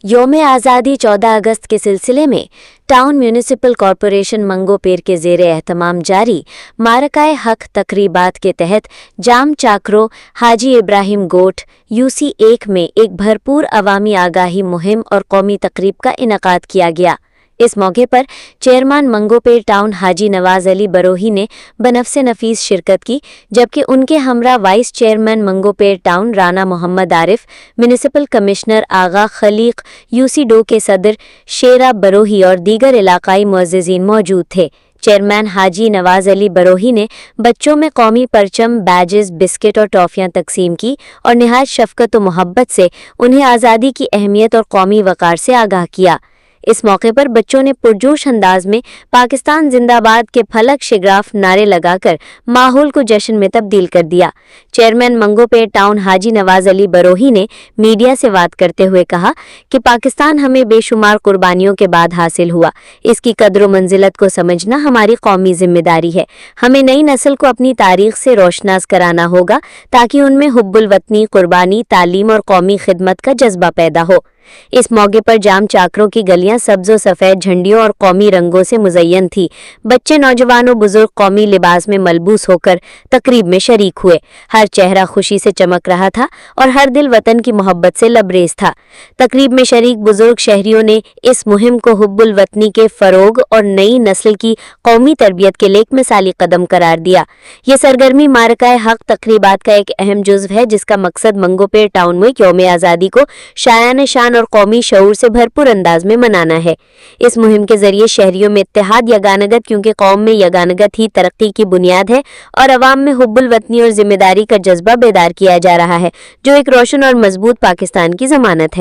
यौम आज़ादी 14 अगस्त के सिलसिले में टाउन म्यूनिसिपल कॉरपोरेशन मंगोपेर के ज़ेरे एहतमाम जारी मारकाए हक तकरीबात के तहत जाम चाकरो हाजी इब्राहिम गोट UC1 में एक भरपूर अवामी आगाही मुहिम और कौमी तकरीब का इनेकाद किया गया। इस मौके पर चेयरमैन मंगोपेर टाउन हाजी नवाज अली बरोही ने बनफ़्से नफीस शिरकत की, जबकि उनके हमरा vice chairman Manghopir town Rana Mohammad Arif, municipal commissioner Agha Khaliq, UC2 के सदर शेरा बरोही और दीगर इलाकाई मुअज़्ज़िज़ीन मौजूद थे। चेयरमैन हाजी नवाज अली बरोही ने बच्चों में कौमी परचम, बैजेस, बिस्किट और टॉफ़ियाँ तकसीम की और निहायत शफ़क़त व मोहब्बत से उन्हें आज़ादी की अहमियत और कौमी वक़ार से आगाह किया। इस मौके पर बच्चों ने पुरजोश अंदाज में पाकिस्तान जिंदाबाद के फलक शिग्राफ नारे लगाकर माहौल को जश्न में तब्दील कर दिया। चेयरमैन मंगोपेर टाउन हाजी नवाज अली बरोही ने मीडिया से बात करते हुए कहा कि पाकिस्तान हमें बेशुमार कुर्बानियों के बाद हासिल हुआ। इसकी कद्र मंजिलत को समझना हमारी कौमी जिम्मेदारी है। हमें नई नस्ल को अपनी तारीख से रोशनास कराना होगा ताकि उनमें हुब्बुल वतनी, कुर्बानी, तालीम और कौमी खिदमत का जज्बा पैदा हो। इस मौके पर जाम चाकरों की गलियां सब्ज़ सफ़ेद झंडियों और कौमी रंगों से मुज़य्यन थी। बच्चे, नौजवान और बुजुर्ग कौमी लिबास में मलबूस होकर तकरीब में शरीक हुए। हर चेहरा खुशी से चमक रहा था और हर दिल वतन की मोहब्बत से लबरेज था। तकरीब में शरीक बुजुर्ग शहरियों ने इस मुहिम को हुब्बुल वतनी के फ़रोग और नई नस्ल की कौमी तरबियत के लिए एक मिसाली कदम करार दिया। ये सरगर्मी मारकाए हक तकरीबात का एक अहम जुज़्व है, जिसका मकसद मंगोपेर टाउन में यौम आज़ादी को शायान शान और कौमी शऊर से भरपूर अंदाज में मनाना है। इस मुहिम के जरिए शहरियों में इत्तेहाद, यगानगत, क्योंकि कौम में यगानगत ही तरक्की की बुनियाद है, और अवाम में हुब्बुल वतनी और जिम्मेदारी का जज्बा बेदार किया जा रहा है, जो एक रोशन और मजबूत पाकिस्तान की जमानत है।